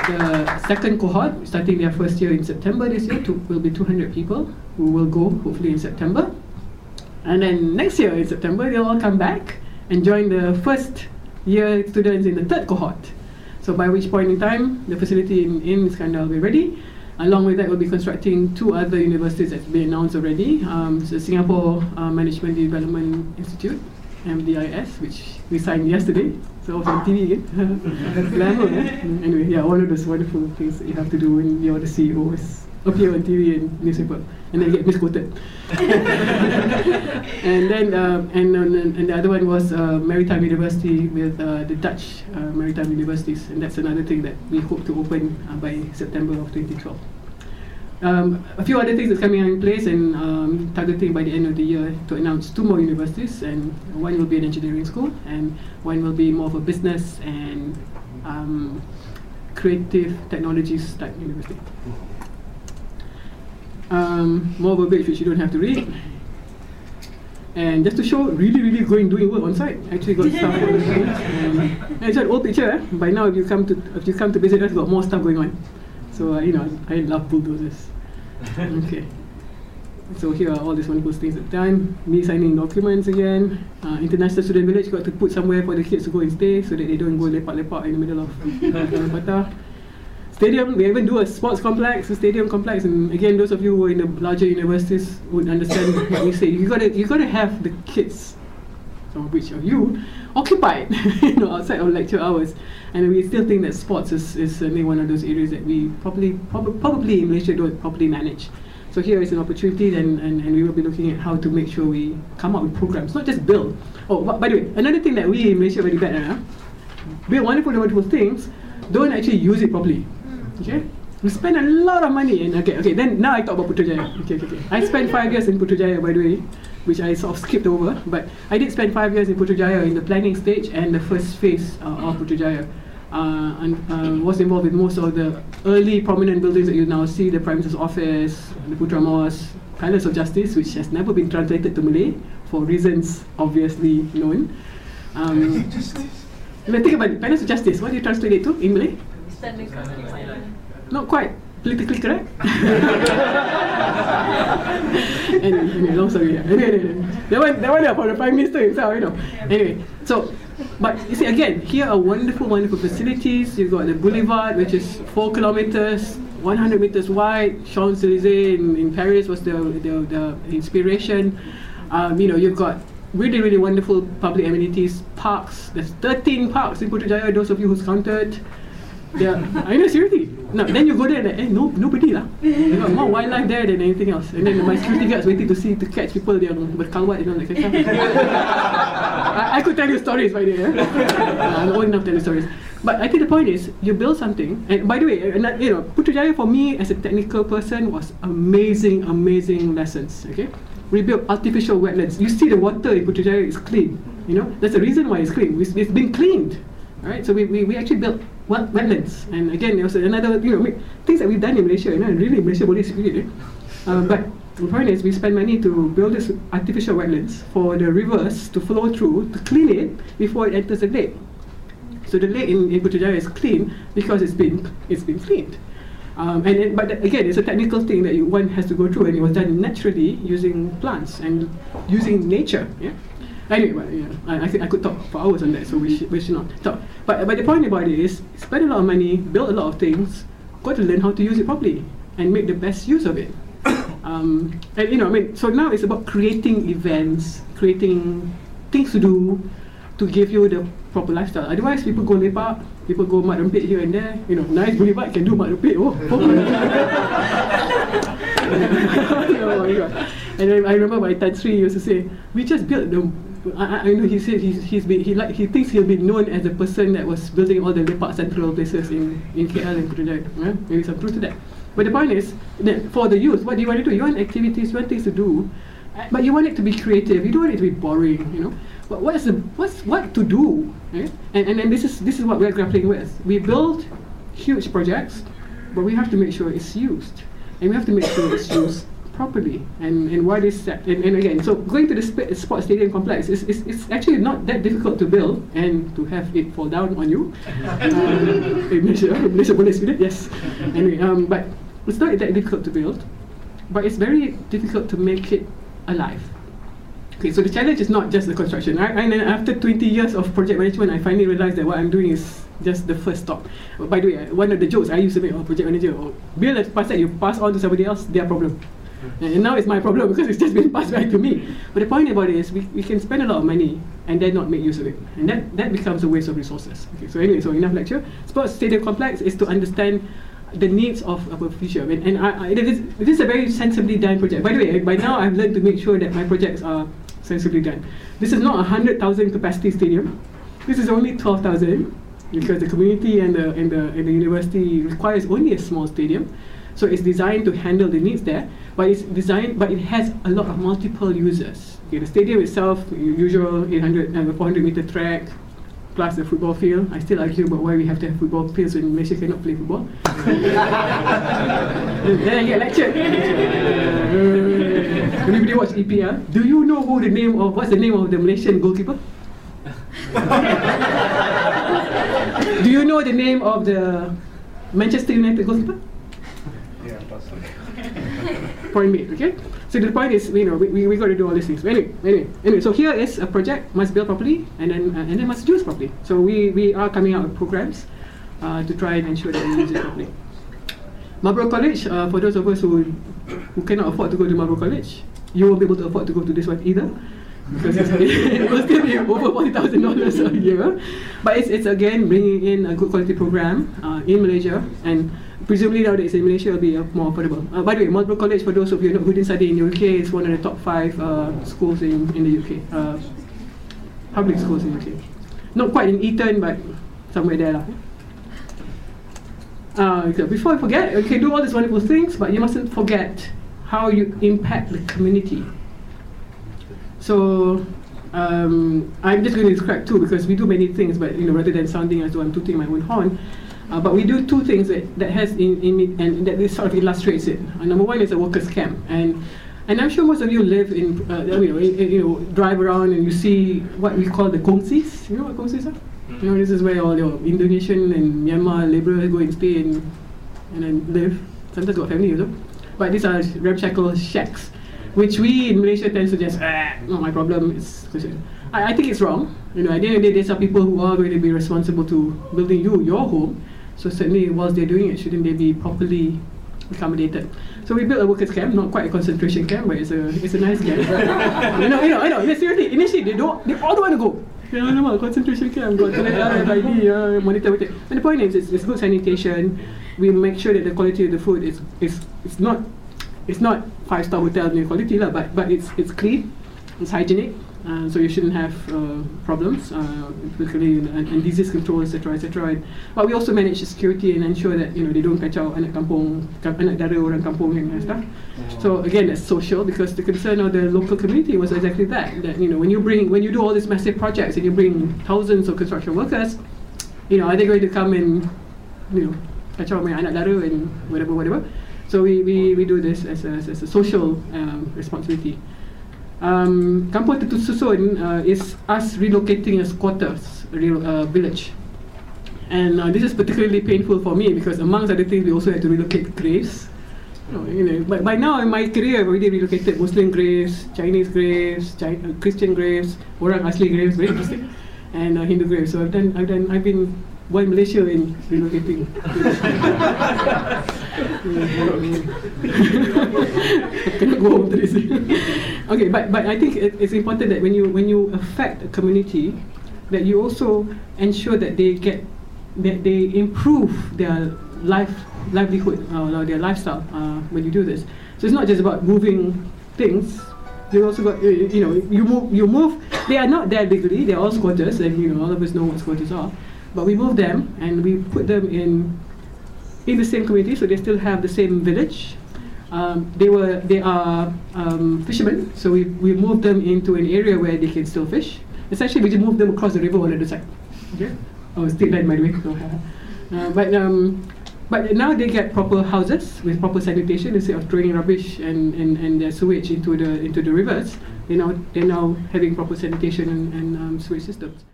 The second cohort, starting their first year in September this year, will be 200 people who will go hopefully in September. And then next year in September, they'll all come back and join the first year students in the third cohort. So by which point in time, the facility in Iskandar will be ready. Along with that, we'll be constructing 2 other universities that's been announced already. So Singapore Management Development Institute, MDIS, which we signed yesterday. So I was on TV again. Glamour, eh? Anyway, yeah, one of those wonderful things that you have to do when you're the CEO is appear on TV and newspaper, and then get misquoted. And then and the other one was Maritime University with the Dutch Maritime Universities, and that's another thing that we hope to open by September of 2012. A few other things that's coming in place, and targeting by the end of the year to announce 2 more universities, and one will be an engineering school, and one will be more of a business and creative technologies type university. More verbiage which you don't have to read. And just to show, really doing work on site. Actually got stuff on the screen. And it's an old picture. Eh? By now, if you come to visit us, got more stuff going on. So you know, I love bulldozers. Okay. So here are all these wonderful things I've done. Me signing documents again. International Student Village got to put somewhere for the kids to go and stay, so that they don't go lepak-lepak in the middle of Patah. Stadium, we even do a sports complex, a stadium complex, and again, those of you who are in the larger universities would understand what we say. You gotta have the kids, some of which of you, occupied, you know, outside of lecture hours. And we still think that sports is certainly one of those areas that we probably in Malaysia don't properly manage. So here is an opportunity, and we will be looking at how to make sure we come up with programs, not just build. Oh, by the way, another thing that we in Malaysia are very bad at, build wonderful things, don't actually use it properly. Okay, we spend a lot of money, and okay. Then now I talk about Putrajaya. Okay. I spent 5 years in Putrajaya, by the way, which I sort of skipped over. But I did spend 5 years in Putrajaya in the planning stage and the first phase of Putrajaya, and was involved with most of the early prominent buildings that you now see: the Prime Minister's Office, the Putra Mosque, Palace of Justice, which has never been translated to Malay for reasons obviously known. Think about it. Palace of Justice. What do you translate it to in Malay? Not quite politically correct. anyway, long story. Anyway. That one for the Prime Minister himself, you know. Anyway, so, but you see again, here are wonderful facilities. You've got the boulevard, which is 4 kilometers, 100 meters wide. Champs-Élysées in Paris was the inspiration. You know, you've got really wonderful public amenities, parks. There's 13 parks in Putrajaya. Those of you who's counted. Yeah, I know, seriously. No, then you go there and nobody lah. You got more wildlife there than anything else. And then my security guards waiting to catch people yang berkawat, you know, like that. I could tell you stories by the way. I'm old enough to tell you stories. But I think the point is, you build something. And by the way, you know, Putrajaya for me as a technical person was amazing lessons. Okay, we built artificial wetlands. You see the water in Putrajaya is clean. You know, there's a reason why it's clean. It's been cleaned. Alright, so we actually built wetlands, and again, there was another, you know, things that we've done in Malaysia, you know, and really Malaysia boleh spirit. But the point is, we spend money to build this artificial wetlands for the rivers to flow through, to clean it before it enters the lake. So the lake in Putrajaya is clean because it's been cleaned. But again, it's a technical thing that one has to go through, and it was done naturally using plants and using nature. Yeah. Anyway, I think I could talk for hours on that, so we should not talk. But the point about it is, spend a lot of money, build a lot of things, got to learn how to use it properly and make the best use of it. And you know, I mean, so now it's about creating events, creating things to do to give you the proper lifestyle. Otherwise, people go lepak, people go mat rempit here and there. You know, nice boulevard can do mat rempit. Oh my God. And I remember my Tan Sri used to say, we just built the. I know he said he thinks he'll be known as the person that was building all the lepak central places in KL and Putrajaya. Yeah? Maybe some truth to that. But the point is that for the youth, what do you want to do? You want activities, you want things to do, but you want it to be creative. You don't want it to be boring, you know. But what to do? Right? And this is what we're grappling with. We build huge projects, but we have to make sure it's used, and we have to make sure it's used properly, and what is that? And again, so going to the sports stadium complex is actually not that difficult to build and to have it fall down on you. In Malaysia boleh speed it, yes. Anyway, but it's not that difficult to build, but it's very difficult to make it alive. Okay, so the challenge is not just the construction. And after 20 years of project management, I finally realized that what I'm doing is just the first stop. By the way, one of the jokes I used to make on project manager, build a facade, you pass on to somebody else, their problem. And now it's my problem because it's just been passed back to me. But the point about it is we can spend a lot of money and then not make use of it. And that becomes a waste of resources. Okay, so anyway, so enough lecture. Sports stadium complex is to understand the needs of our future. It is a very sensibly done project. By the way, by now I've learned to make sure that my projects are sensibly done. This is not a 100,000 capacity stadium. This is only 12,000 because the community and the university requires only a small stadium. So it's designed to handle the needs there, but it has a lot of multiple users. Okay, the stadium itself, usual 400 meter track, plus the football field. I still argue about why we have to have football fields when Malaysia cannot play football. Then I get lectured. Everybody watch EPL. Do you know what's the name of the Malaysian goalkeeper? Do you know the name of the Manchester United goalkeeper? Yeah, possibly. Point made, okay? So the point is, we got to do all these things. Anyway, so here is a project, must build properly, and then must use properly. So we are coming out with programs to try and ensure that we use it properly. Marlborough College, for those of us who cannot afford to go to Marlborough College, you won't be able to afford to go to this one either, because it will still be over $40,000 a year. But it's again bringing in a good quality program in Malaysia, and presumably nowadays in Malaysia will be more affordable. By the way, Marlborough College, for those of you who didn't study in the UK, is one of the top 5 schools in the UK, public schools in the UK. Not quite in Eton, but somewhere there lah. Before I forget, you can do all these wonderful things, but you mustn't forget how you impact the community. So I'm just going to describe two, because we do many things, but rather than sounding as though I'm tooting my own horn, but we do two things that has and that this sort of illustrates it. Number one is a workers' camp, and I'm sure most of you live in drive around and you see what we call the kongsis. You know what kongsis are? This is where all your Indonesian and Myanmar labourers go and stay and then live. Sometimes got family, but these are ramshackle shacks, which we in Malaysia tend to just not my problem. I think it's wrong. At the end of the day, there's some people who are going to be responsible to building your home. So certainly, whilst they're doing it, shouldn't they be properly accommodated? So we built a workers' camp, not quite a concentration camp, but it's a nice camp. I know. Seriously, initially they all don't want to go. Concentration camp, got ID, monitor. And the point is, it's good sanitation. We make sure that the quality of the food is not 5-star hotel quality lah, but it's clean, it's hygienic. So you shouldn't have problems, particularly and disease control, etc. But we also manage security and ensure that they don't kacau anak dara orang kampung and stuff. So again, that's social, because the concern of the local community was exactly that when you do all these massive projects and you bring thousands of construction workers, are they going to come and kacau my anak dara and whatever. So we do this as a social responsibility. Kampung Tersusun is us relocating a squatters village, and this is particularly painful for me because amongst other things we also had to relocate graves. But by now in my career I've already relocated Muslim graves, Chinese graves, Christian graves, orang asli graves, very interesting, and Hindu graves. So I've been one Malaysia in relocating. Cannot go home to this. Okay, but I think it's important that when you affect a community, that you also ensure that they improve their livelihood or their lifestyle when you do this. So it's not just about moving things. You also got you move. They are not there legally. They are all squatters, and all of us know what squatters are. But we move them and we put them in the same community, so they still have the same village. They are fishermen, so we move them into an area where they can still fish. Essentially, we just move them across the river on the other side. Okay, state line by the way. So, But now they get proper houses with proper sanitation instead of throwing rubbish and their sewage into the rivers. They're now having proper sanitation and sewage systems.